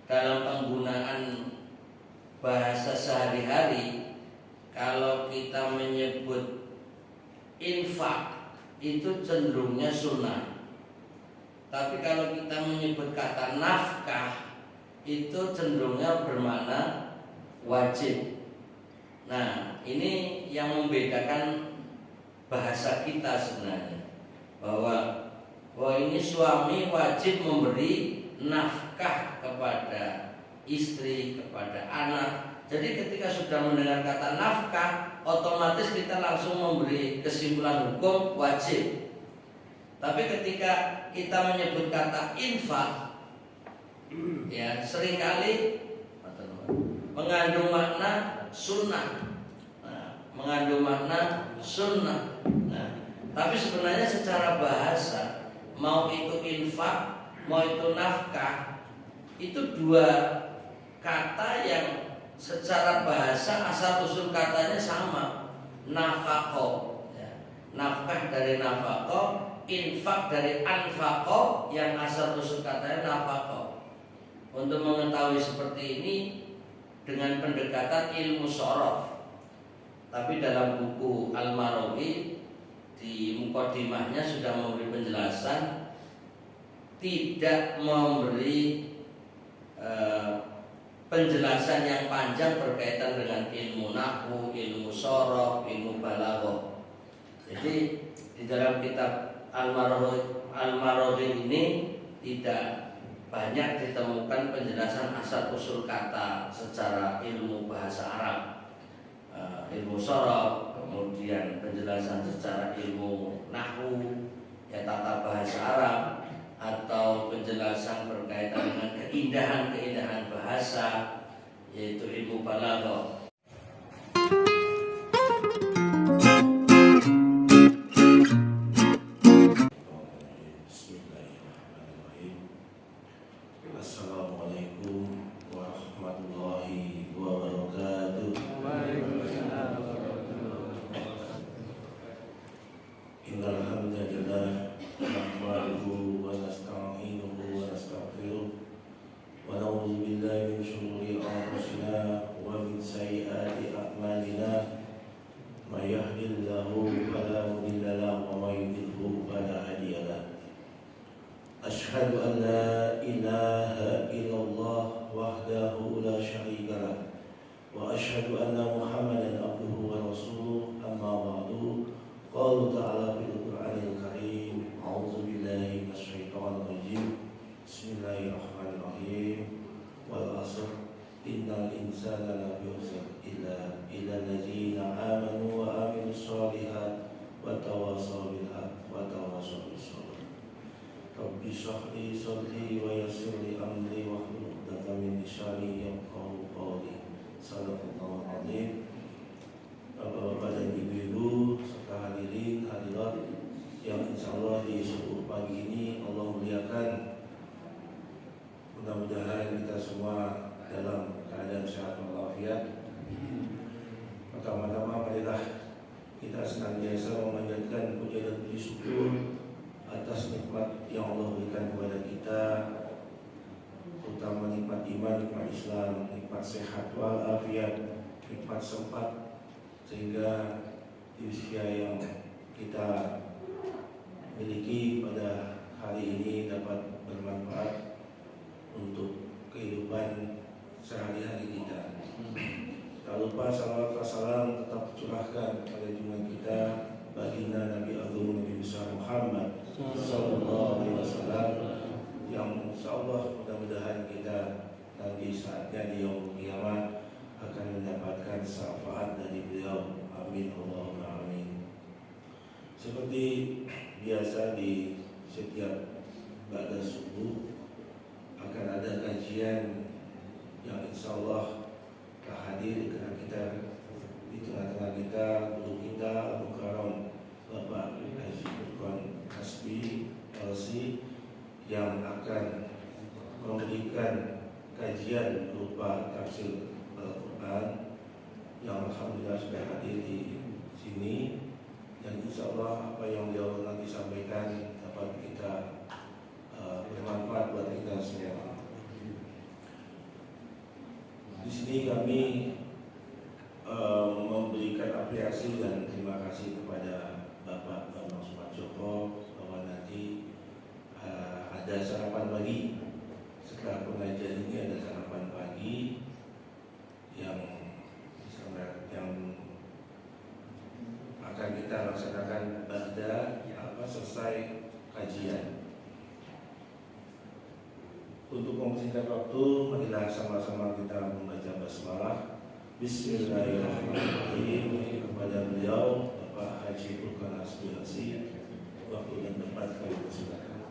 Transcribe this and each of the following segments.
dalam penggunaan bahasa sehari-hari, kalau kita menyebut infak itu cenderungnya sunnah. Tapi kalau kita menyebut kata nafkah itu cenderungnya bermakna wajib. Nah, ini yang membedakan bahasa kita sebenarnya, bahwa ini suami wajib memberi nafkah kepada istri, kepada anak. Jadi ketika sudah mendengar kata nafkah, otomatis kita langsung memberi kesimpulan hukum wajib. Tapi ketika kita menyebut kata infak, ya seringkali mengandung makna sunnah, mengandung makna sunnah. Tapi sebenarnya secara bahasa, mau itu infak, mau itu nafkah, itu dua kata yang secara bahasa asal usul katanya sama, nafaqo. Nafkah dari nafaqo, infak dari anfaqo yang asal usul katanya nafaqo. Untuk mengetahui seperti ini dengan pendekatan ilmu shorof. Tapi dalam buku Al-Marawi di muqaddimahnya sudah memberi penjelasan, tidak memberi penjelasan yang panjang berkaitan dengan ilmu nahwu, ilmu shorof, ilmu balaghah. Jadi di dalam kitab Al-Marawi ini tidak banyak ditemukan penjelasan asal usul kata secara ilmu bahasa Arab, ilmu shorof, kemudian penjelasan secara ilmu nahwu, ya tata bahasa Arab, atau penjelasan berkaitan dengan keindahan-keindahan bahasa, yaitu ilmu balaghah. Assalamualaikum warahmatullahi wabarakatuh. Innal hamdalillah nahmaduhu wa nasta'inuhu wa nastaghfiruh wa na'udzu billahi min shururi anfusina wa min sayyiati a'malina. May yahdihillahu fala mudilla lahu wa may yudlil fala hadiya lahu. Asyhadu an la ilaha illallah wahdahu la syarika lah wa asyhadu anna Muhammadan abduhu wa rasuluh. Amma ba'du. Qala ta'ala fil Qur'anil Karim, a'udzu billahi minasyaitonir rajim. Bismillahirrahmanirrahim. Wal 'ashr innal insana lafi khusr illa allazina amanu wa amilus shalihat wa tawassaw bil haqq wa tawassaw bis sabr. Rabbi shrah li sadri wa yassir li amri wahlul 'uqdatam min lisani yafqahu qawli. Shadaqallahu adzim. Bapak-bapak dan ibu-ibu serta hadirin hadirat yang insyaallah di subuh pagi ini Allah muliakan, mudah-mudahan kita semua dalam keadaan sehat walafiat. Pertama-tama marilah kita senantiasa memanjatkan puja dan puji syukur atas nikmat yang Allah berikan kepada kita, terutama nikmat iman, nikmat Islam, nikmat sehat walafiat, nikmat sempat, sehingga di usia yang kita miliki pada hari ini dapat bermanfaat untuk kehidupan sehari-hari kita. Tak lupa salawat dan salam tetap tercurahkan kepada junjungan kita baginda Nabi Agung Nabi besar Muhammad sallallahu alaihi wasallam, yang insyaallah mudah-mudahan kita nanti saatnya di yaumul qiyamah akan mendapatkan syafaat dari beliau. Amin Allahumma amin. Seperti biasa di setiap ba'da subuh akan ada kajian yang insyaallah hadir di tengah kita, di tengah-tengah kita, guru kita Al-Mukarram Bapak Haji Burhan Hasbi LC, yang akan memberikan kajian berupa tafsir Al-Quran, yang alhamdulillah sudah hadir di sini, dan insyaallah apa yang beliau nanti sampaikan dapat kita bermanfaat buat kita semua. Di sini kami memberikan apresiasi dan terima kasih kepada Bapak Bambang Sumarjoko bahwa nanti ada sarapan pagi. Setelah pengajian ini ada sarapan pagi yang akan kita laksanakan pada selesai kajian. Untuk mempersingkat waktu, marilah sama-sama kita membaca basmalah. Bismillahirrahmanirrahim. Kepada beliau Bapak Haji Burkan Aspirasi, waktu dan tempat kami persilakan.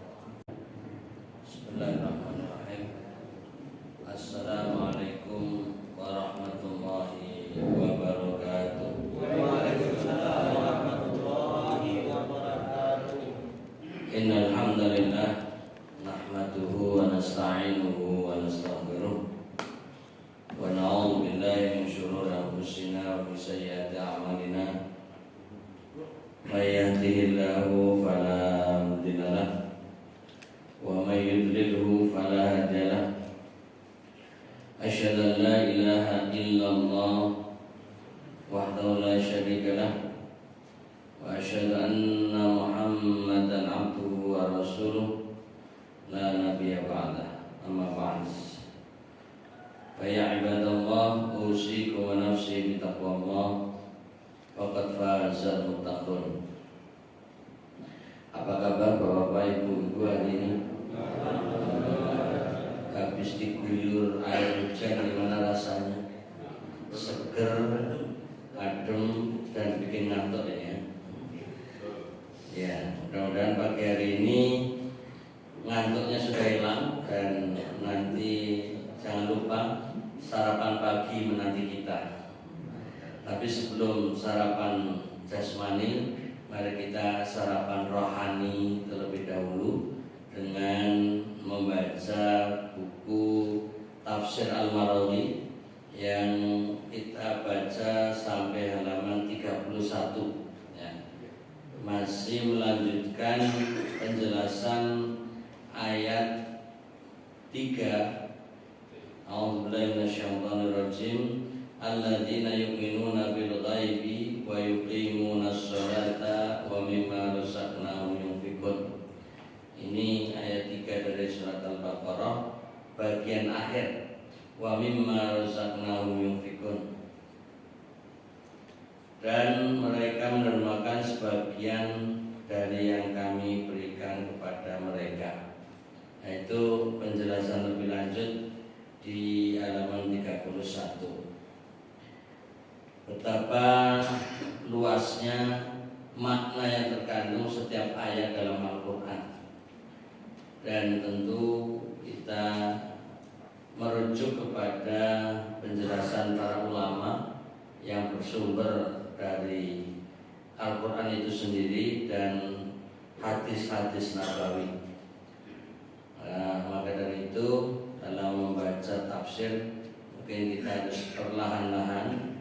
Bismillahirrahmanirrahim. Assalamualaikum warahmatullahi wabarakatuh. Waalaikumsalam warahmatullahi wabarakatuh. Innal hamdalillah nahmaduhu wa nasta'inuhu wa nastaghfiruh wa na'udzu billahi min shururi anfusina wa min sayyiati a'malina. May yahdihillahu fala mudilla lahu wa may yudlilhu fala hadiya lahu. Asyhadu an la ilaha illallah wahdahu la syarika lahu wa asyhadu anna Muhammadan abduhu wa rasuluh la nabiyya ba'dah. Amma ba'd. Fa ya ibadallah, usikum wa nafsi bi taqwallah, faqad fazal muttaqun. Apa kabar Bapak Ibu hari ini? Habis diguyur air hujan, gimana rasanya? Seger, adem, dan bikin ngantuk ya. Ya, mudah-mudahan pagi hari ini ngantuknya sudah hilang, dan nanti jangan lupa sarapan pagi menanti kita. Tapi sebelum sarapan jasmani, mari kita sarapan rohani terlebih dahulu dengan membaca buku Tafsir Al-Marozi yang kita baca sampai halaman 31 ya. Masih melanjutkan penjelasan ayat 3. A'udzubillahi minasyaitonirrajim. Alladzina yu'minuna bil ghaibi wa yuqimunas sholata wa mimma razaqnahum yunfiqun. Ini ayat 3 dari surat Al-Baqarah bagian akhir. Wa mimma razaqnahum yunfiqun. Dan mereka menermakan sebagian dari yang kami berikan kepada mereka. Itu penjelasan lebih lanjut di halaman 31. Betapa luasnya makna yang terkandung setiap ayat dalam Al-Quran. Dan tentu kita merujuk kepada penjelasan para ulama yang bersumber dari Al-Quran itu sendiri dan hadis-hadis nabawi. Maka dari itu dalam membaca tafsir mungkin kita harus perlahan-lahan,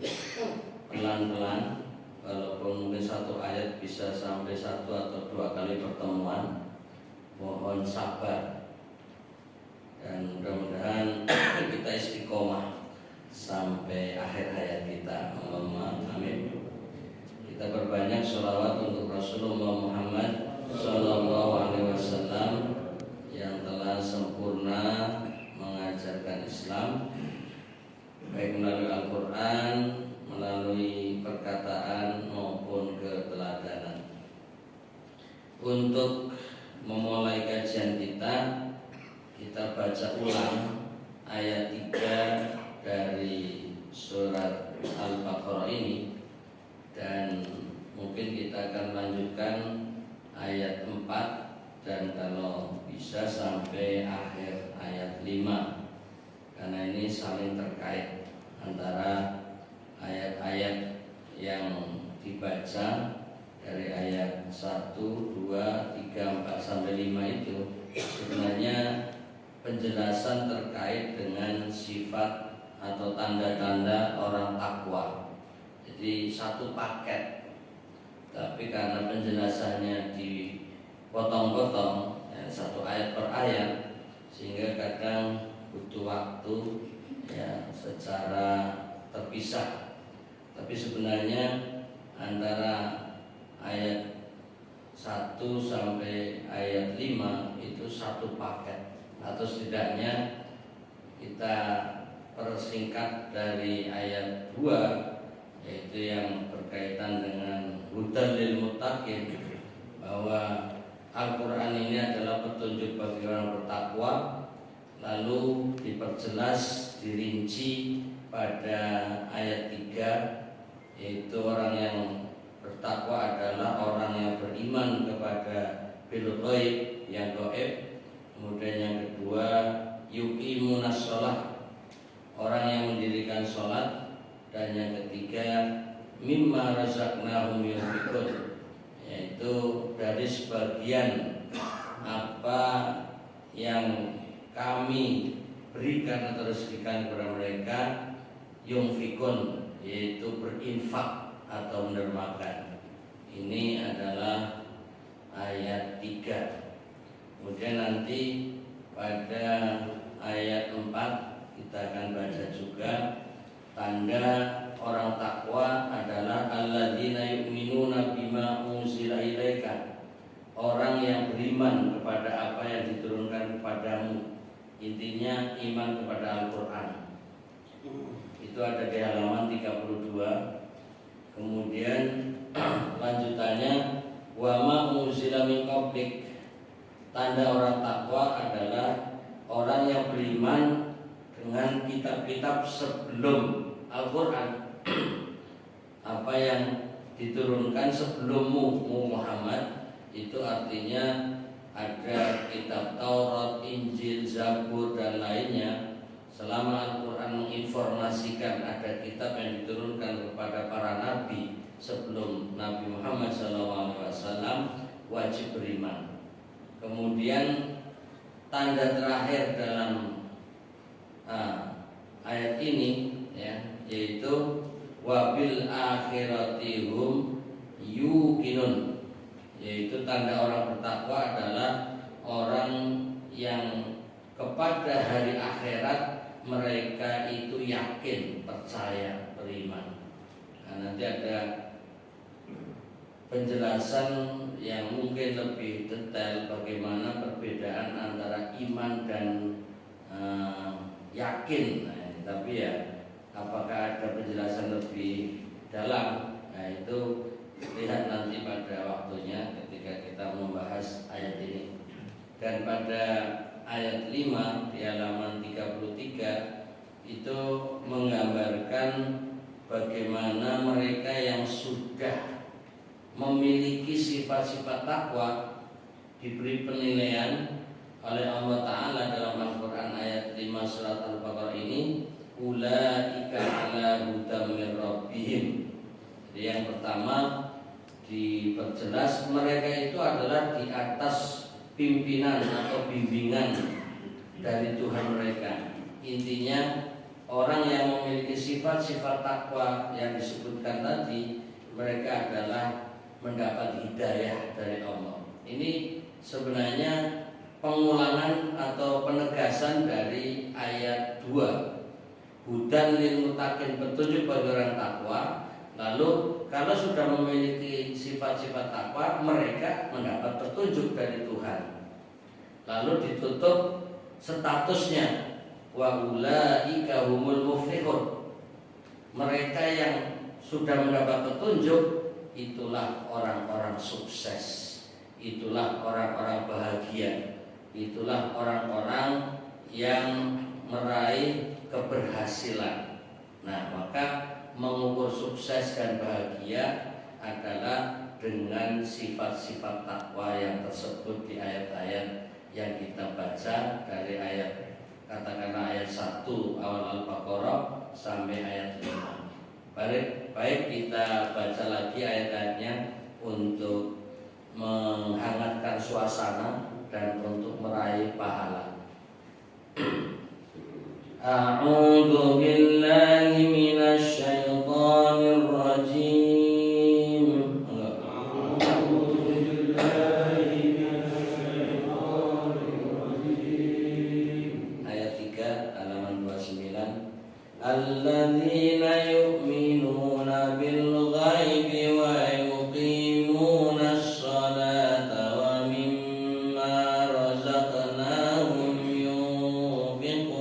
pelan-pelan, walaupun mungkin satu ayat bisa sampai 1 atau 2 kali pertemuan. Mohon sabar dan mudah-mudahan kita istiqomah sampai akhir hayat kita. Allahumma amin. Kita perbanyak sholawat untuk Rasulullah Muhammad Sallallahu Alaihi Wasallam yang telah sempurna mengajarkan Islam, baik melalui Al-Quran, melalui perkataan maupun keteladanan. Untuk memulai kajian kita baca ulang ayat 3 dari surat Al-Baqarah ini, dan mungkin kita akan melanjutkan ayat 4 dan kalau bisa sampai akhir ayat 5, karena ini saling terkait antara ayat-ayat yang dibaca dari ayat 1, 2, 3, 4 sampai 5 itu sebenarnya penjelasan terkait dengan sifat atau tanda-tanda orang takwa. Jadi satu paket. Tapi karena penjelasannya dipotong-potong ya, satu ayat per ayat, sehingga kadang butuh waktu ya secara terpisah. Tapi sebenarnya antara ayat 1 sampai ayat 5 itu satu paket, atau setidaknya kita persingkat dari ayat 2, yaitu yang berkaitan dengan hudan lil muttaqin, bahwa Al-Quran ini adalah petunjuk bagi orang bertakwa. Lalu diperjelas, dirinci pada ayat 3, yaitu orang yang bertakwa adalah orang yang beriman kepada bil ghaib, yang gaib. Kemudian yang kedua, yuqimunas shalah, orang yang mendirikan sholat. Dan yang ketiga, mimma razaqnahum yunfiqun, yaitu dari sebagian apa yang kami berikan atau rezekikan kepada mereka, yunfikun, yaitu berinfak atau mendermakan. Ini adalah ayat 3. Kemudian nanti pada ayat 4 kita akan baca juga tanda orang takwa adalah alladzina yu'minuna bima unzila ilaika, orang yang beriman kepada apa yang diturunkan kepadamu. Intinya iman kepada Al-Quran. Itu ada di halaman 32. Kemudian lanjutannya, wa ma unzila min qablik, tanda orang takwa adalah orang yang beriman dengan kitab-kitab sebelum Al-Quran. Apa yang diturunkan sebelummu Muhammad, itu artinya ada kitab Taurat, Injil, Zabur dan lainnya. Selama Al-Quran menginformasikan ada kitab yang diturunkan kepada para nabi sebelum Nabi Muhammad SAW, wajib beriman. Kemudian tanda terakhir dalam ayat ini, ya, yaitu wabil akhiratihum yuqinun, yaitu tanda orang bertakwa adalah orang yang kepada hari akhirat mereka itu yakin, percaya, beriman. Nah, nanti ada penjelasan yang mungkin lebih detail bagaimana perbedaan antara iman dan yakin. Nah, tapi ya, apakah ada penjelasan lebih dalam? Nah, itu lihat nanti pada waktunya ketika kita membahas ayat ini. Dan pada ayat 5 di halaman 33 itu menggambarkan bagaimana mereka yang sudah memiliki sifat-sifat takwa diberi penilaian oleh Allah Ta'ala dalam Al-Quran ayat 5 surat Al-Baqarah ini, ulaika ala hudam min rabbihim. Jadi yang pertama diperjelas mereka itu adalah di atas pimpinan atau bimbingan dari Tuhan mereka. Intinya orang yang memiliki sifat-sifat takwa yang disebutkan tadi, mereka adalah mendapat hidayah dari Allah. Ini sebenarnya pengulangan atau penegasan dari ayat 2. Hudan lil muttaqin, petunjuk bagi orang takwa. Lalu kalau sudah memiliki sifat-sifat takwa, mereka mendapat petunjuk dari Tuhan. Lalu ditutup statusnya, wa ulaika humul muflihun. Mereka yang sudah mendapat petunjuk, itulah orang-orang sukses, itulah orang-orang bahagia, itulah orang-orang yang meraih keberhasilan. Nah, maka mengukur sukses dan bahagia adalah dengan sifat-sifat takwa yang tersebut di ayat-ayat yang kita baca dari ayat, katakanlah ayat 1 awal Al-Baqarah sampai ayat 5. Baik kita baca lagi ayat-ayatnya untuk menghangatkan suasana dan untuk meraih pahala. A'udzu billahi minasy syaithanir rajim. A'udzu billahi minasy syaithanir rajim. Ayat 3 halaman 29. alladzina yu'minuna bil ghaibi wa yuqimuna as-salata wa mimma razaqnahum yunfiqun.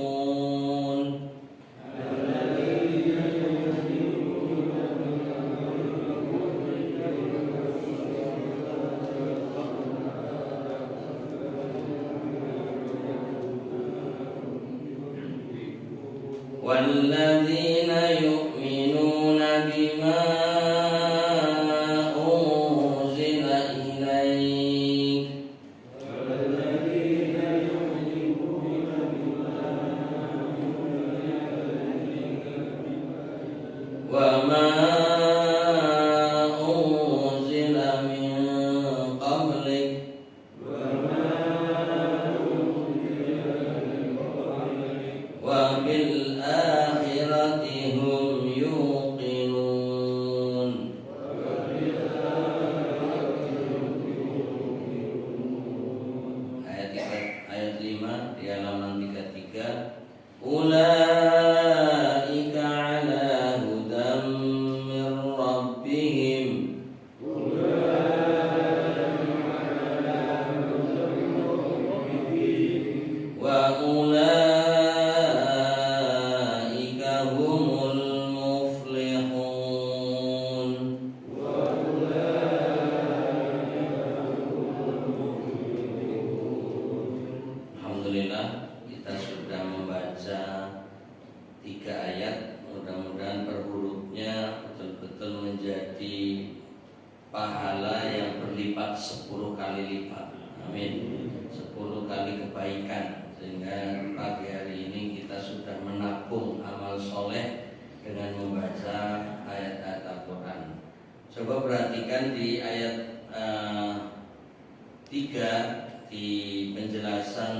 والذين يؤمنون بما أنزل إليك وما أنزل من قبلك وبالآخرة هم يوقنون. Ayat 5 di halaman 33. Ulaika ala hudam min rabbihim wa ulaika humul muflihun. Alhamdulillah, kita sudah membaca 3 ayat. Mudah-mudahan per hurufnya betul-betul menjadi pahala yang berlipat 10 kali lipat. Amin. 10 kali kebaikan, sehingga pagi hari ini kita sudah menabung amal soleh dengan membaca ayat-ayat Al-Quran. Coba perhatikan di ayat 3 di penjelasan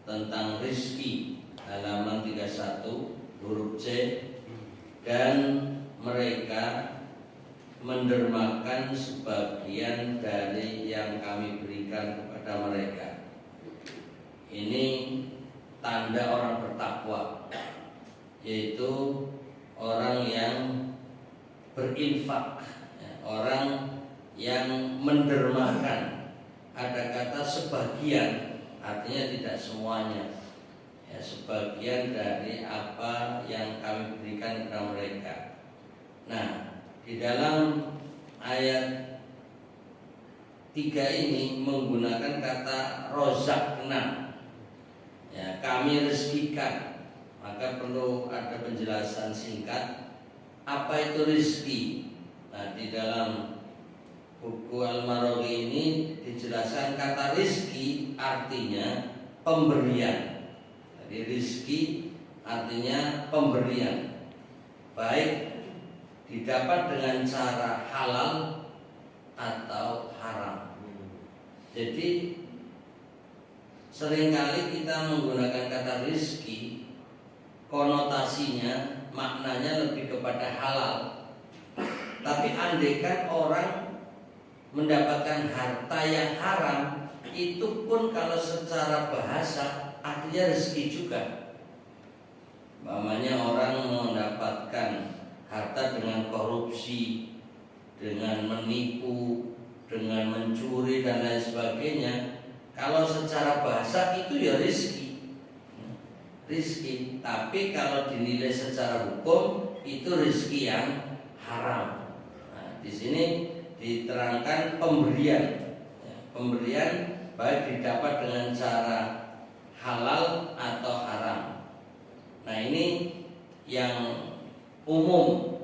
tentang rizki, halaman 31 huruf C. Dan mereka mendermakan sebagian dari yang kami berikan kepada mereka. Ini tanda orang bertakwa, yaitu orang yang berinfak, orang yang mendermakan. Ada kata sebagian, artinya tidak semuanya, ya, sebagian dari apa yang kami berikan kepada mereka. Nah, di dalam ayat 3 ini menggunakan kata rozakna, ya, kami rezekikan. Maka perlu ada penjelasan singkat apa itu rezeki. Nah, di dalam buku Al-Maraghi ini dijelaskan kata rezeki artinya pemberian. Jadi rezeki artinya pemberian, baik didapat dengan cara halal atau haram. Jadi seringkali kita menggunakan kata rezeki, konotasinya, maknanya lebih kepada halal. Tapi andaikan orang mendapatkan harta yang haram, itu pun kalau secara bahasa artinya rezeki juga. Umpamanya orang mendapatkan harta dengan korupsi, dengan menipu, dengan mencuri dan lain sebagainya, kalau secara bahasa itu ya rizki. Tapi kalau dinilai secara hukum itu rizki yang haram. Nah, di sini diterangkan pemberian, pemberian baik didapat dengan cara halal atau haram. Nah, ini yang umum.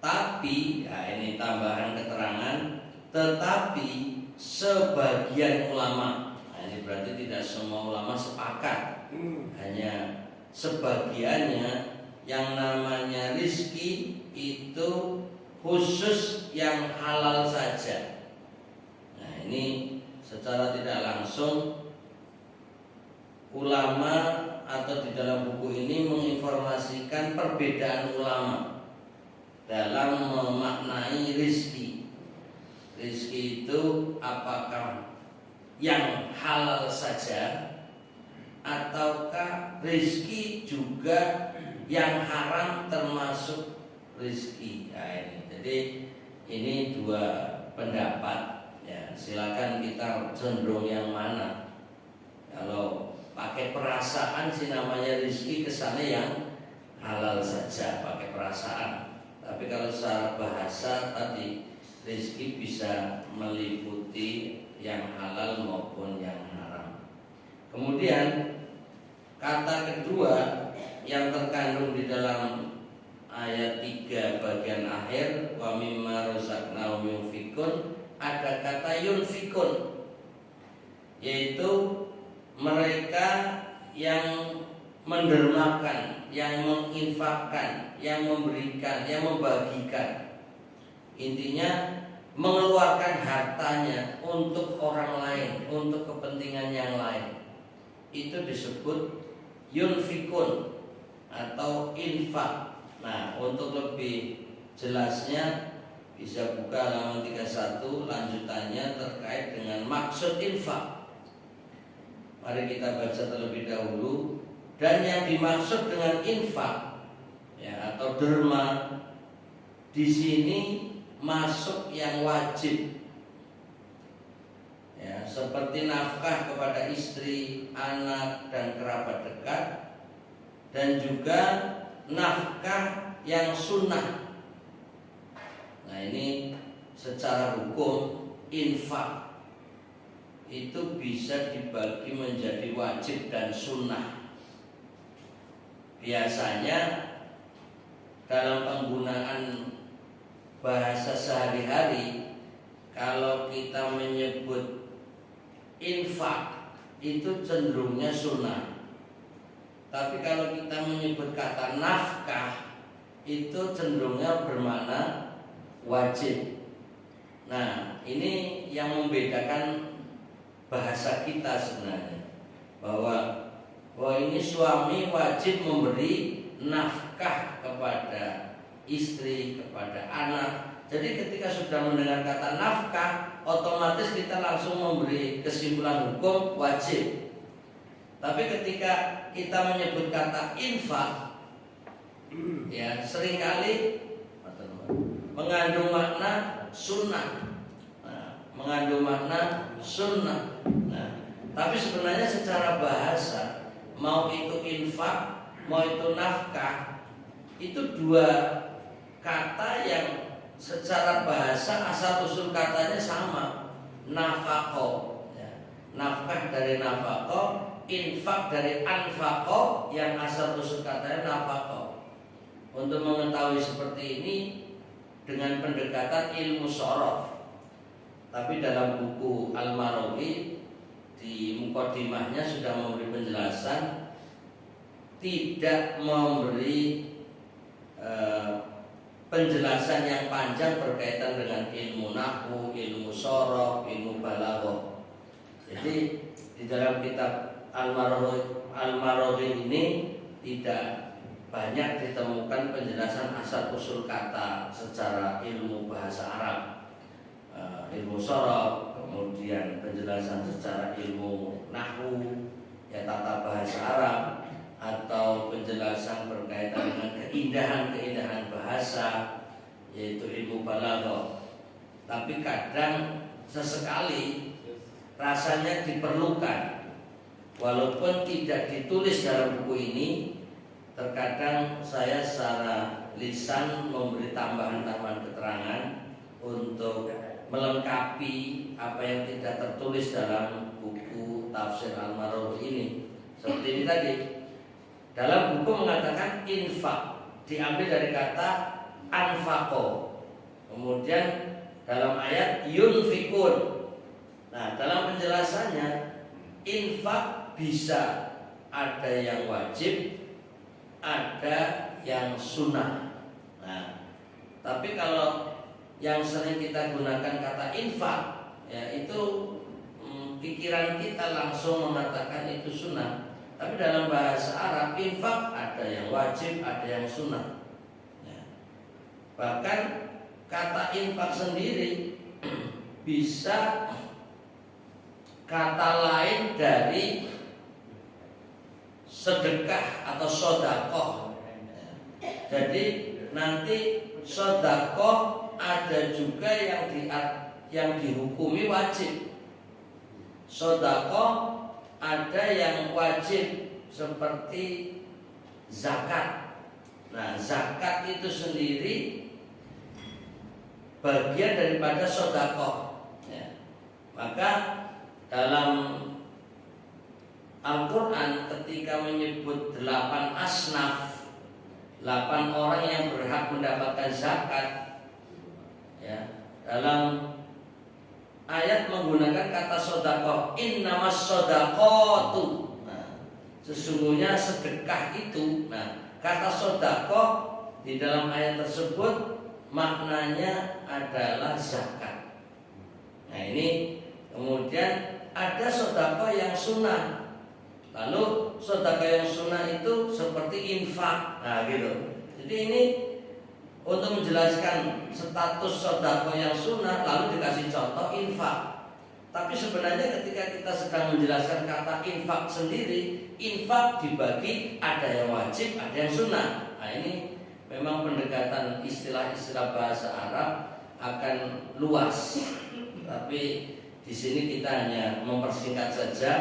Tapi, ya ini tambahan keterangan, tetapi sebagian ulama, nah ini berarti tidak semua ulama sepakat, hanya sebagiannya, yang namanya rizki itu khusus yang halal saja. Nah, ini secara tidak langsung ulama atau di dalam buku ini menginformasikan perbedaan ulama dalam memaknai rizki. Rizki itu apakah yang halal saja ataukah rizki juga yang haram termasuk rizki. Nah, ini. Jadi ini dua pendapat. Ya, silakan kita cenderung yang mana. Kalau pakai perasaan sih namanya rizki, kesannya yang halal saja, pakai perasaan. Tapi kalau secara bahasa tadi, rizki bisa meliputi yang halal maupun yang haram. Kemudian kata kedua yang terkandung di dalam ayat 3 bagian akhir, wa mimma razaqnahum yunfikun, ada kata yunfikun, yaitu mereka yang mendermakan, yang menginfakkan, yang memberikan, yang membagikan. Intinya mengeluarkan hartanya untuk orang lain, untuk kepentingan yang lain. Itu disebut yunfikun atau infak. Nah, untuk lebih jelasnya bisa buka halaman 31 lanjutannya terkait dengan maksud infak. Mari kita baca terlebih dahulu. Dan yang dimaksud dengan infak ya, atau derma di sini masuk yang wajib. Ya, seperti nafkah kepada istri, anak dan kerabat dekat, dan juga nafkah yang sunnah. Nah, ini secara hukum infak itu bisa dibagi menjadi wajib dan sunnah. Biasanya dalam penggunaan bahasa sehari-hari, kalau kita menyebut infak itu cenderungnya sunnah. Tapi kalau kita menyebut kata nafkah itu cenderungnya bermakna wajib. Nah, ini yang membedakan bahasa kita sebenarnya, bahwa ini suami wajib memberi nafkah kepada istri, kepada anak. Jadi ketika sudah mendengar kata nafkah, otomatis kita langsung memberi kesimpulan hukum wajib. Tapi ketika kita menyebut kata infak, ya seringkali mengandung makna sunnah. Mengandung makna sunnah. Nah, tapi sebenarnya secara bahasa, mau itu infak, mau itu nafkah, itu dua kata yang secara bahasa asal usul katanya sama, nafaqo. Ya. Nafkah dari nafaqo, infak dari anfaqo, yang asal usul katanya nafaqo. Untuk mengetahui seperti ini dengan pendekatan ilmu shorof. Tapi dalam buku Al-Marawi di muqaddimahnya sudah memberi penjelasan, tidak memberi penjelasan yang panjang berkaitan dengan ilmu nahwu, ilmu shorof, ilmu balaghah. Jadi di dalam kitab Al-Marawi ini tidak banyak ditemukan penjelasan asal usul kata secara ilmu bahasa Arab, ilmu shorof, kemudian penjelasan secara ilmu nahwu, ya tata bahasa Arab, atau penjelasan berkaitan dengan keindahan-keindahan bahasa, yaitu ilmu balaghah. Tapi kadang sesekali rasanya diperlukan, walaupun tidak ditulis dalam buku ini. Terkadang saya secara lisan memberi tambahan-tambahan keterangan untuk melengkapi apa yang tidak tertulis dalam buku tafsir Al-Marawi ini. Seperti ini tadi. Dalam buku mengatakan infak diambil dari kata anfaqo. Kemudian dalam ayat yunfikun. Nah, dalam penjelasannya infak bisa ada yang wajib, ada yang sunnah. Nah, tapi kalau yang sering kita gunakan kata infak, ya itu pikiran kita langsung mengatakan itu sunnah. Tapi dalam bahasa Arab infak ada yang wajib, ada yang sunnah. Ya. Bahkan kata infak sendiri bisa kata lain dari sedekah atau sodakoh. Jadi nanti sodakoh ada juga yang dihukumi wajib. Sodakoh ada yang wajib seperti zakat. Nah, zakat itu sendiri bagian daripada sodakoh. Ya. Maka dalam Al-Quran ketika menyebut 8 asnaf, 8 orang yang berhak mendapatkan zakat, ya, dalam ayat menggunakan kata sodakoh, innamas sodakotu. Nah, sesungguhnya sedekah itu. Nah, kata sodakoh di dalam ayat tersebut maknanya adalah zakat. Nah, ini kemudian ada sodakoh yang sunnah. Lalu sedekah yang sunnah itu seperti infak. Nah gitu. Jadi ini untuk menjelaskan status sedekah yang sunnah, lalu dikasih contoh infak. Tapi sebenarnya ketika kita sedang menjelaskan kata infak sendiri, infak dibagi ada yang wajib, ada yang sunnah. Nah ini memang pendekatan istilah-istilah bahasa Arab akan luas. Tapi di sini kita hanya mempersingkat saja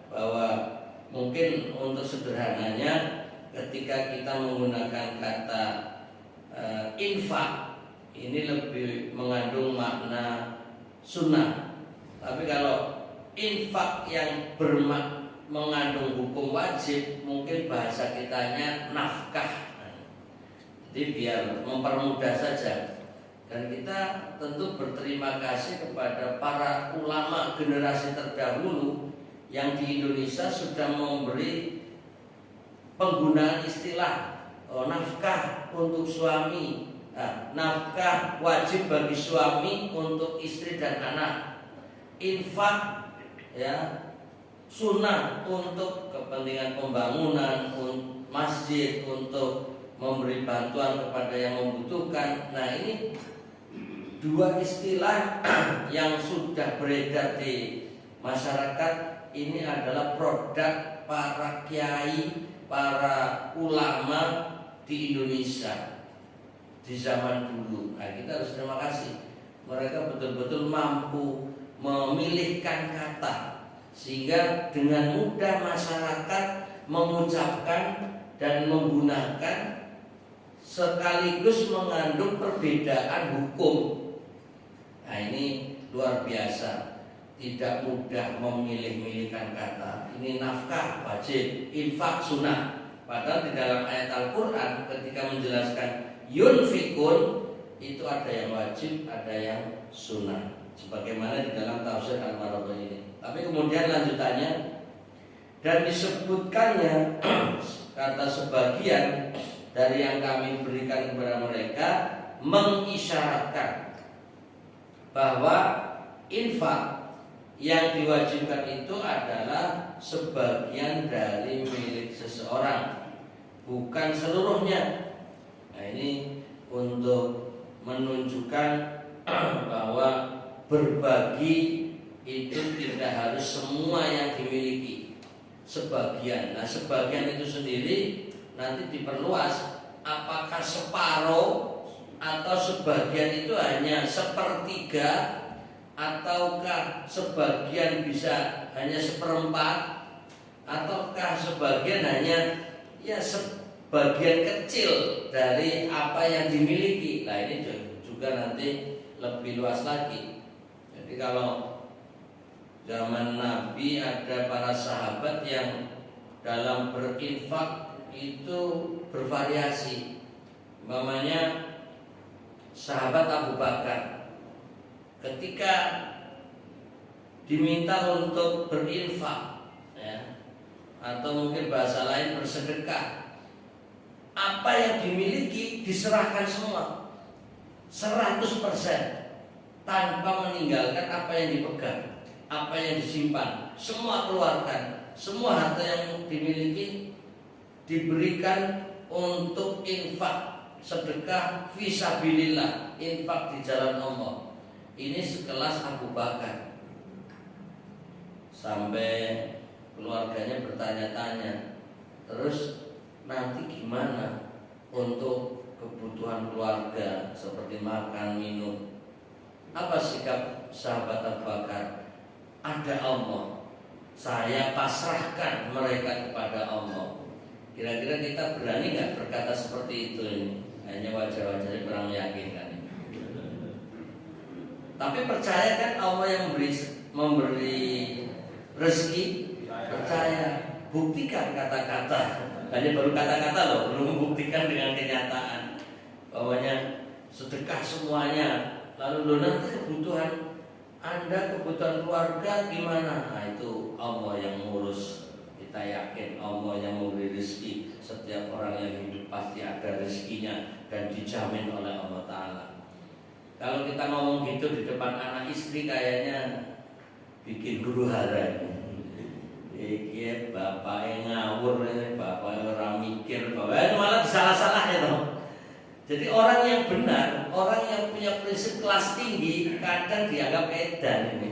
bahwa mungkin untuk sederhananya ketika kita menggunakan kata infak ini lebih mengandung makna sunnah. Tapi kalau infak yang mengandung hukum wajib, mungkin bahasa kitanya nafkah. Jadi biar mempermudah saja. Dan kita tentu berterima kasih kepada para ulama generasi terdahulu yang di Indonesia sudah memberi penggunaan istilah nafkah untuk suami, nafkah wajib bagi suami untuk istri dan anak, infak, ya, sunnah untuk kepentingan pembangunan masjid, untuk memberi bantuan kepada yang membutuhkan. Nah ini dua istilah yang sudah beredar di masyarakat. Ini adalah produk para kiai, para ulama di Indonesia di zaman dulu. Nah, kita harus terima kasih. Mereka betul-betul mampu memilihkan kata sehingga dengan mudah masyarakat mengucapkan dan menggunakan sekaligus mengandung perbedaan hukum. Nah, ini luar biasa. Tidak mudah memilih-milihkan kata. Ini nafkah wajib, infak sunnah. Padahal di dalam ayat Al-Quran ketika menjelaskan yunfikun itu ada yang wajib, ada yang sunnah. Sebagaimana di dalam tafsir Al-Maraghi ini. Tapi kemudian lanjutannya dan disebutkannya kata sebagian dari yang kami berikan kepada mereka mengisyaratkan bahwa infak yang diwajibkan itu adalah sebagian dari milik seseorang, bukan seluruhnya. Nah ini untuk menunjukkan bahwa berbagi itu tidak harus semua yang dimiliki, sebagian. Nah sebagian itu sendiri nanti diperluas, apakah separuh atau sebagian itu hanya sepertiga, ataukah sebagian bisa hanya seperempat, ataukah sebagian hanya ya sebagian kecil dari apa yang dimiliki. Nah ini juga nanti lebih luas lagi. Jadi kalau zaman Nabi ada para sahabat yang dalam berinfak itu bervariasi. Umpamanya sahabat Abu Bakar ketika diminta untuk berinfak, ya, atau mungkin bahasa lain bersedekah, apa yang dimiliki diserahkan semua 100% tanpa meninggalkan apa yang dipegang, apa yang disimpan, semua keluarkan, semua harta yang dimiliki diberikan untuk infak, sedekah fisabilillah, infak di jalan Allah. Ini sekelas Abu Bakar. Sampai keluarganya bertanya-tanya, Terus nanti gimana untuk kebutuhan keluarga seperti makan, minum? Apa sikap sahabat Abu Bakar? Ada Allah, saya pasrahkan mereka kepada Allah. Kira-kira kita berani nggak berkata seperti itu ini? Hanya wajah-wajahnya kurang meyakinkan. Tapi percaya kan Allah yang memberi rezeki? Percaya. Buktikan kata-kata. Hanya baru kata-kata loh, belum membuktikan dengan kenyataan. Bahwanya sedekah semuanya. Lalu lo nanti kebutuhan Anda, kebutuhan keluarga gimana? Nah itu Allah yang ngurus. Kita yakin Allah yang memberi rezeki. Setiap orang yang hidup pasti ada rezekinya dan dijamin oleh Allah Ta'ala. Kalau kita ngomong gitu di depan anak istri kayaknya bikin huru hara. Iki bapaknya ngawur, bapaknya orang mikir, bapaknya malah salah-salah ya toh. Jadi orang yang benar, orang yang punya prinsip kelas tinggi kadang dianggap edan ini,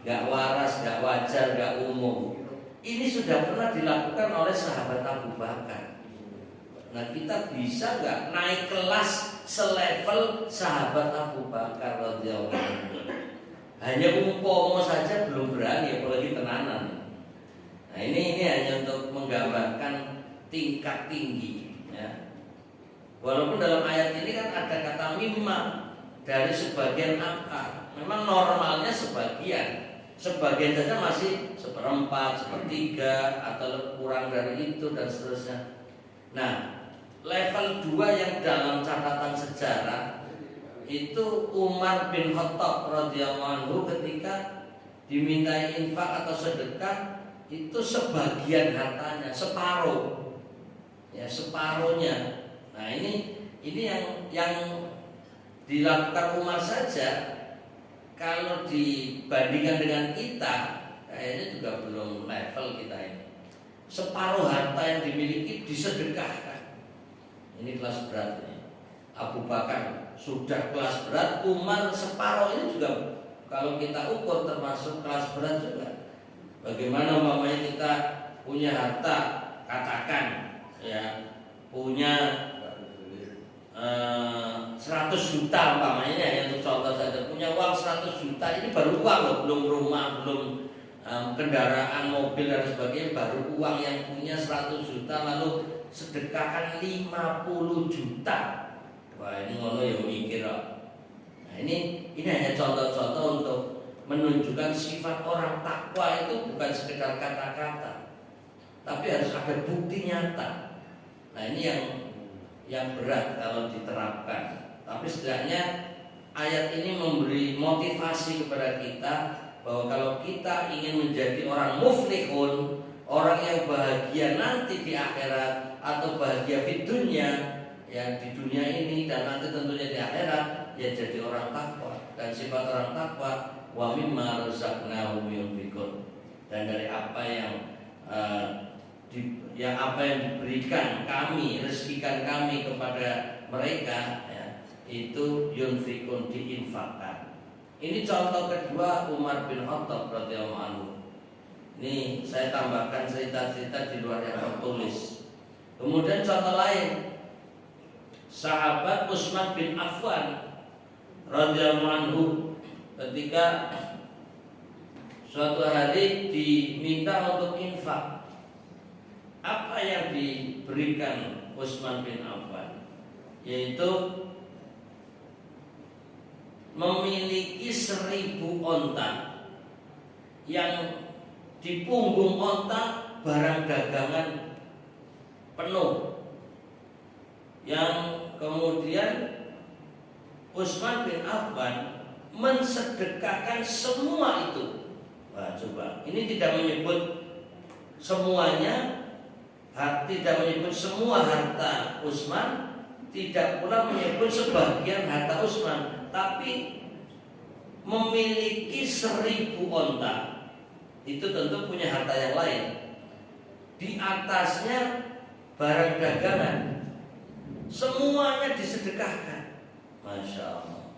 nggak waras, nggak wajar, nggak umum. Ini sudah pernah dilakukan oleh sahabat Abu Bakar. Nah kita bisa nggak naik kelas selevel sahabat Abu Bakar radhiyallahu anhu? Hanya umpomo saja belum berani, apalagi tenanan. Nah ini hanya untuk menggambarkan tingkat tinggi ya. Walaupun dalam ayat ini kan ada kata mimma, dari sebagian akar. Memang normalnya sebagian saja masih seperempat, sepertiga atau kurang dari itu dan seterusnya. Nah level 2 yang dalam catatan sejarah itu Umar bin Khattab radhiyallahu anhu ketika dimintai infak atau sedekah itu sebagian hartanya, separuh, ya separuhnya. Nah ini yang dilakukan Umar saja. Kalau dibandingkan dengan kita, kayaknya juga belum level kita ini. Separuh harta yang dimiliki disedekahkan. Ini kelas berat ini. Abu Bakar sudah kelas berat, Umar separuh ini juga kalau kita ukur termasuk kelas berat juga. Bagaimana umpamanya kita punya harta, katakan ya punya 100 juta umpamanya ya, untuk contoh saja, punya uang 100 juta ini baru uang loh, belum rumah, belum kendaraan, mobil dan sebagainya, baru uang yang punya 100 juta lalu sedekahkan 50 juta. Wah ini ngono ya mikir loh. Nah ini hanya contoh-contoh untuk menunjukkan sifat orang takwa itu bukan sekedar kata-kata, tapi harus ada bukti nyata. Nah ini yang berat kalau diterapkan. Tapi setidaknya ayat ini memberi motivasi kepada kita bahwa kalau kita ingin menjadi orang muflihun, orang yang bahagia nanti di akhirat atau bahagia di dunia, ya di dunia ini dan nanti tentunya di akhirat, ya jadi orang takwa. Dan sifat orang takwa, wa mimma razaqnahum yunfiqun, dan dari apa yang apa yang diberikan kami, rezekikan kami kepada mereka ya, itu yunfiqun, diinfakkan. Ini contoh kedua Umar bin Khattab radhiyallahu anhu. Ini saya tambahkan cerita-cerita di luar yang tertulis. Kemudian contoh lain, sahabat Utsman bin Affan radhiyallahu anhu ketika suatu hari diminta untuk infak. Apa yang diberikan Utsman bin Affan? Yaitu memiliki 1000 onta yang di punggung onta barang dagangan penuh, yang kemudian Utsman bin Affan mensedekahkan semua itu. Wah, coba, ini tidak menyebut semuanya, tidak menyebut semua harta Utsman, tidak pula menyebut sebagian harta Utsman, tapi memiliki 1000 onta. Itu tentu punya harta yang lain. Di atasnya barang dagangan, semuanya disedekahkan. Masya Allah,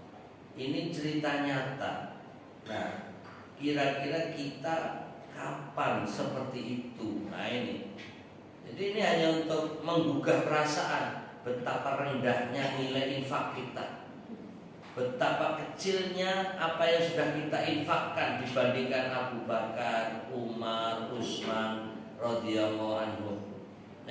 ini cerita nyata. Nah, kira-kira kita kapan seperti itu? Nah ini Jadi ini hanya untuk menggugah perasaan betapa rendahnya nilai infak kita, betapa kecilnya apa yang sudah kita infakkan dibandingkan Abu Bakar, Umar, Utsman radhiyallahu anhu.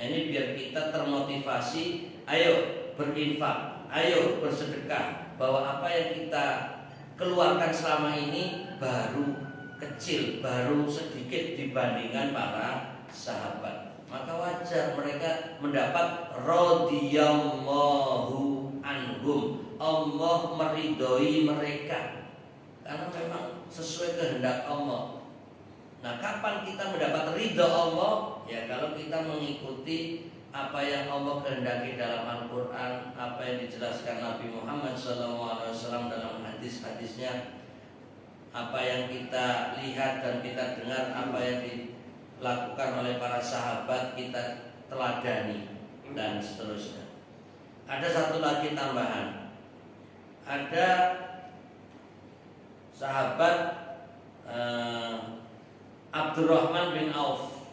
Nah ini biar kita termotivasi, ayo berinfak, ayo bersedekah, bahwa apa yang kita keluarkan selama ini baru kecil, baru sedikit dibandingkan para sahabat. Maka wajar mereka mendapat radhiyallahu anhum, Allah meridhoi mereka karena memang sesuai kehendak Allah. Nah, kapan kita mendapat ridha Allah? Ya kalau kita mengikuti apa yang Allah kehendaki dalam Al-Quran, apa yang dijelaskan Nabi Muhammad SAW dalam hadis-hadisnya, apa yang kita lihat dan kita dengar, apa yang dilakukan oleh para sahabat kita teladani, dan seterusnya. Ada satu lagi tambahan. Ada sahabat Abdurrahman bin Auf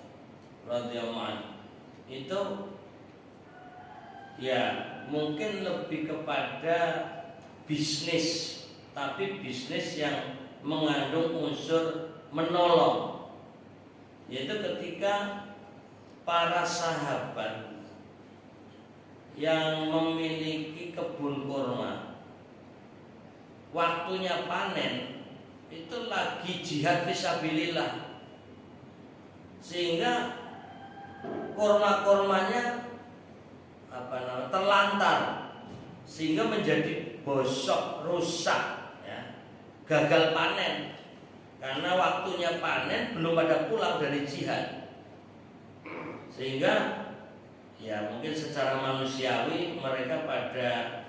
radhiyallahu anhu. Itu ya mungkin lebih kepada bisnis, tapi bisnis yang mengandung unsur menolong, yaitu ketika para sahabat yang memiliki kebun kurma waktunya panen, itu lagi jihad fisabilillah, sehingga kurma-kurmanya terlantar, sehingga menjadi bosok, rusak, ya, gagal panen karena waktunya panen belum pada pulang dari jihad. Sehingga ya mungkin secara manusiawi mereka pada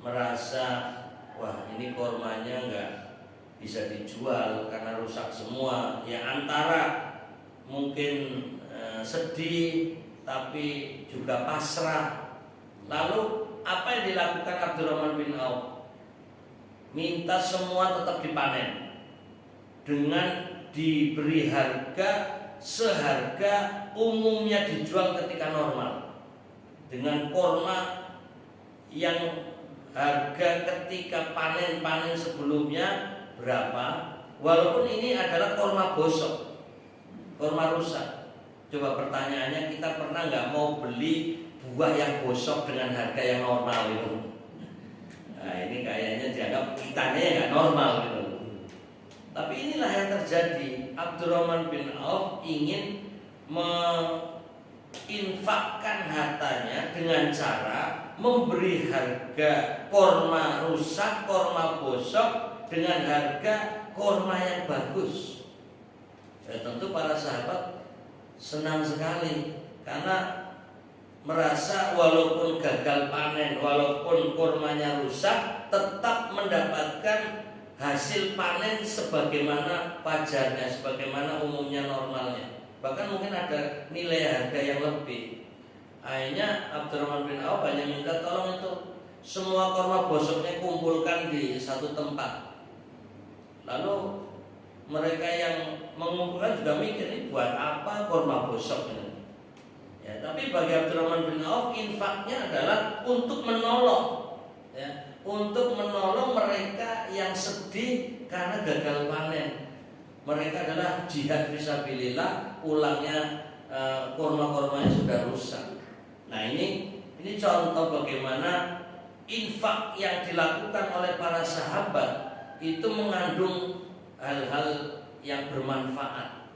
merasa, wah ini kurmanya nggak bisa dijual karena rusak semua. Ya antara mungkin sedih tapi juga pasrah. Lalu apa yang dilakukan Abdurrahman bin Auf? Minta semua tetap dipanen dengan diberi harga seharga umumnya dijual ketika normal, dengan kurma yang harga ketika panen sebelumnya berapa, walaupun ini adalah kurma bosok, kurma rusak. Coba pertanyaannya, kita pernah nggak mau beli buah yang bosok dengan harga yang normal itu? Nah ini kayaknya dianggap kitanya yang nggak normal gitu. Tapi inilah yang terjadi. Abdurrahman bin Auf ingin menginfakkan hartanya dengan cara memberi harga kurma rusak, kurma bosok dengan harga kurma yang bagus. Ya, tentu para sahabat senang sekali karena merasa walaupun gagal panen, walaupun kurmanya rusak, tetap mendapatkan hasil panen sebagaimana wajarnya, sebagaimana umumnya normalnya. Bahkan mungkin ada nilai harga yang lebih. Akhirnya Abdurrahman bin Auf hanya minta tolong itu semua kurma bosoknya kumpulkan di satu tempat. Lalu mereka yang mengumpulkan juga mikir, ini buat apa kurma bosok ini? Ya, tapi bagi Abdurrahman bin Auf infaknya adalah untuk menolong, ya, untuk menolong mereka yang sedih karena gagal panen. Mereka adalah jihad fisabilillah, pulangnya kurma-kurmanya sudah rusak. Nah ini contoh bagaimana infak yang dilakukan oleh para sahabat itu mengandung hal-hal yang bermanfaat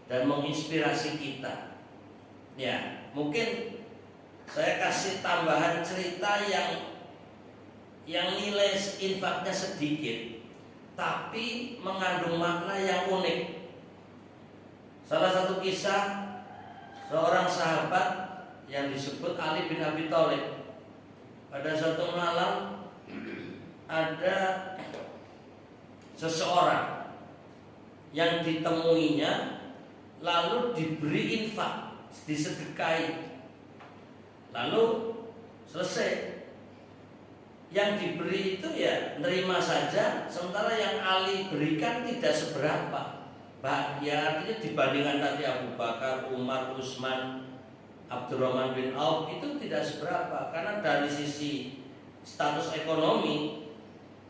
dan menginspirasi kita. Ya, mungkin saya kasih tambahan cerita yang nilai infaknya sedikit, tapi mengandung makna yang unik. Salah satu kisah seorang sahabat yang disebut Ali bin Abi Thalib. Pada suatu malam ada seseorang yang ditemuinya lalu diberi infak, disedekahi. Lalu selesai, yang diberi itu ya nerima saja, sementara yang Ali berikan tidak seberapa. Ya artinya dibandingkan tadi Abu Bakar, Umar, Utsman, Abdurrahman bin Auf itu tidak seberapa, karena dari sisi status ekonomi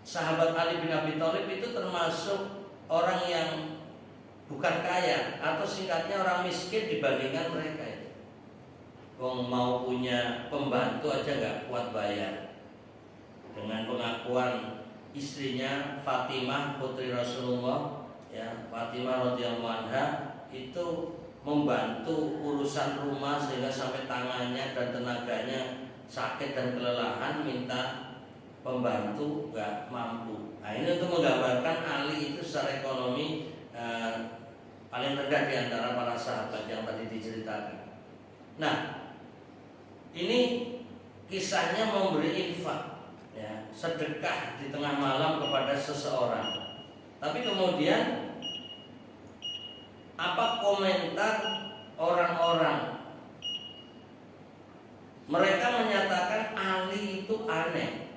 sahabat Ali bin Abi Thalib itu termasuk orang yang bukan kaya, atau singkatnya orang miskin dibandingkan mereka itu. Wong mau punya pembantu aja nggak kuat bayar. Dengan pengakuan istrinya Fatimah putri Rasulullah, ya, Fatimah radhiyallahu anha itu membantu urusan rumah sehingga sampai tangannya dan tenaganya sakit dan kelelahan, minta pembantu nggak mampu. Nah, ini untuk menggambarkan Ali itu secara ekonomi paling rendah di antara para sahabat yang tadi diceritakan. Nah, ini kisahnya memberi infak, ya, sedekah di tengah malam kepada seseorang. Tapi kemudian apa komentar orang-orang? Mereka menyatakan Ali itu aneh.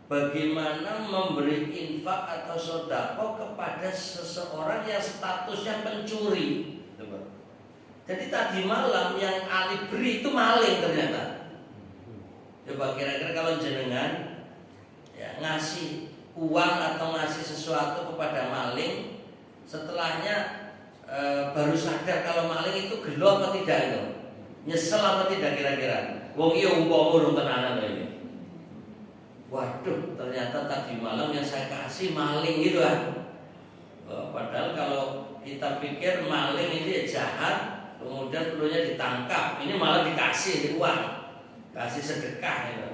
Bagaimana memberi infak atau sedekah kepada seseorang yang statusnya pencuri? Jadi tadi malam yang Ali beri itu maling ternyata. Coba kira-kira kalau jenengan ya, ngasih uang atau ngasih sesuatu kepada maling, setelahnya baru sadar kalau maling itu gelo apa tidak itu, nyesel apa tidak kira-kira? Wong iya umpama urung tenanan ini. Waduh, ternyata tadi malam yang saya kasih maling gitu kan. Padahal kalau kita pikir maling ini jahat, kemudian perlunya ditangkap, ini malah dikasih uang, kasih sedekah gitu.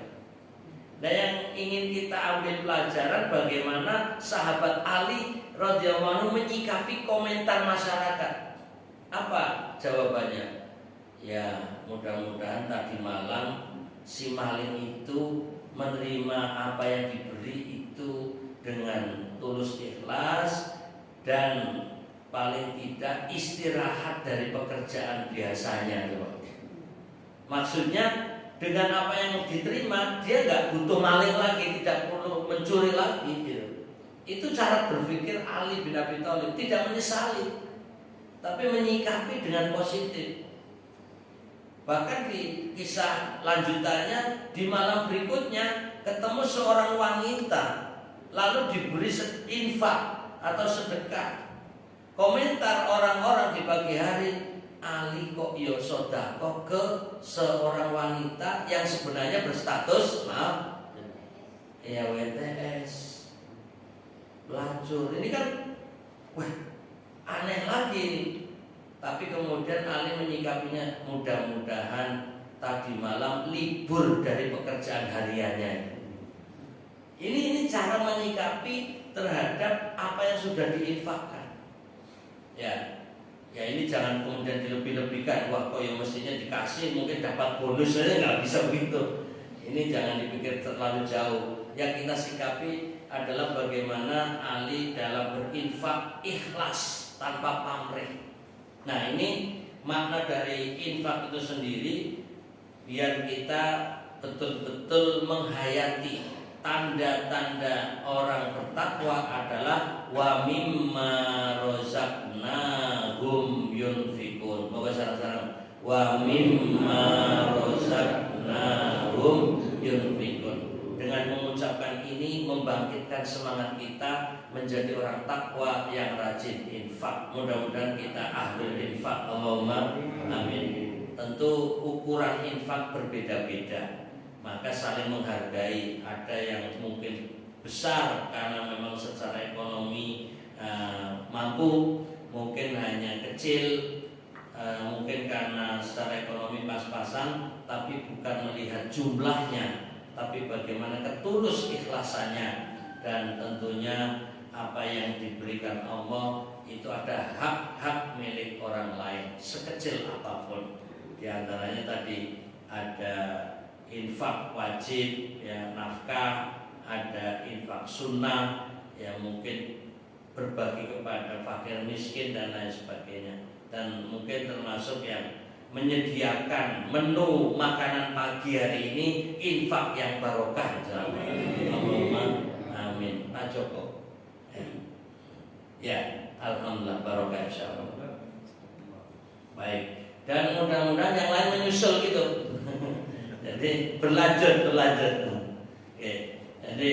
Nah, yang ingin kita ambil pelajaran bagaimana sahabat Ali radhiyallahu anhu menyikapi komentar masyarakat. Apa jawabannya? Ya, mudah-mudahan tadi malam si maling itu menerima apa yang diberi itu dengan tulus ikhlas dan paling tidak istirahat dari pekerjaan biasanya. Maksudnya dengan apa yang diterima dia nggak butuh maling lagi, tidak perlu mencuri lagi gitu. Itu cara berpikir Ali bin Abi Thalib, tidak menyesali tapi menyikapi dengan positif. Bahkan di kisah lanjutannya di malam berikutnya ketemu seorang wanita lalu diberi infak atau sedekah. Komentar orang-orang di pagi hari, Ali kok yo sedekah ke seorang wanita yang sebenarnya berstatus ya WTS, pelacur. Ini kan wah aneh lagi ini. Tapi kemudian Ali menyikapinya, mudah-mudahan tadi malam libur dari pekerjaan hariannya. Ini cara menyikapi terhadap apa yang sudah diinfakkan. Ya ini jangan kemudian dilebih-lebihkan. Wah, kok yang mestinya dikasih mungkin dapat bonus saja, nggak bisa begitu. Ini jangan dipikir terlalu jauh. Yang kita sikapi adalah bagaimana Ali dalam berinfak ikhlas tanpa pamrih. Nah, ini makna dari infak itu sendiri, biar kita betul-betul menghayati tanda-tanda orang bertakwa adalah wa mimma razaqnahum yunfikun. Bapak sarang-sarang, wa mimma razaqnahum yunfikun. Dengan mengucapkan ini membangkitkan semangat kita menjadi orang takwa yang rajin infak. Mudah-mudahan kita ahlul infak. Allahumma amin. Tentu ukuran infak berbeda-beda, maka saling menghargai. Ada yang mungkin besar karena memang secara ekonomi mampu, mungkin hanya kecil, mungkin karena secara ekonomi pas-pasan, tapi bukan melihat jumlahnya, tapi bagaimana ketulus ikhlasannya. Dan tentunya apa yang diberikan Allah itu ada hak-hak milik orang lain sekecil apapun. Di antaranya tadi ada infak wajib, ya, nafkah, ada infak sunnah, ya, mungkin berbagi kepada fakir miskin dan lain sebagainya. Dan mungkin termasuk yang menyediakan menu makanan pagi hari ini infak yang barokah. Allahumma amin. Pak Joko. Ya, alhamdulillah barokah insyaallah. Baik, dan mudah-mudahan yang lain menyusul gitu. Jadi berlanjut. Oke. Jadi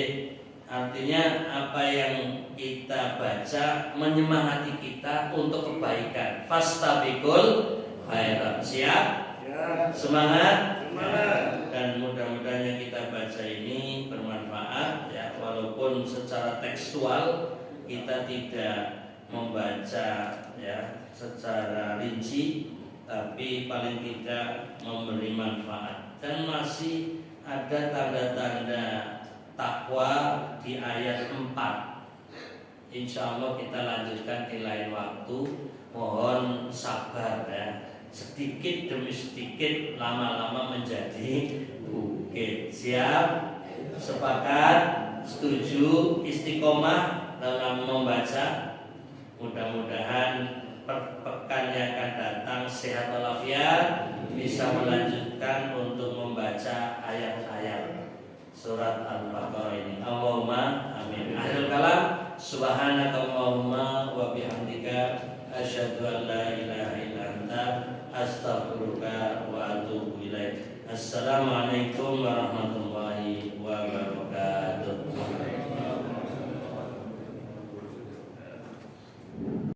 artinya apa yang kita baca menyemangati kita untuk kebaikan. Fastabiqul khairat. Siap? Semangat. Dan mudah-mudahan yang kita baca ini bermanfaat ya, walaupun secara tekstual kita tidak membaca ya secara rinci, tapi paling tidak memberi manfaat. Dan masih ada tanda-tanda takwa di ayat 4. Insya Allah kita lanjutkan di lain waktu. Mohon sabar ya. Sedikit demi sedikit lama-lama menjadi bukit. Siap? Sepakat? Setuju? Istiqomah dalam membaca? Mudah-mudahan pekan yang akan datang sehat walafiat, bisa melanjutkan untuk membaca ayat-ayat surat Al-Baqarah ini. Allahumma amin. Akhirul kalam, subhanakallahumma wa bihamdika asyhadu an la ilaha illa anta astaghfiruka wa atubu ilaik. Assalamualaikum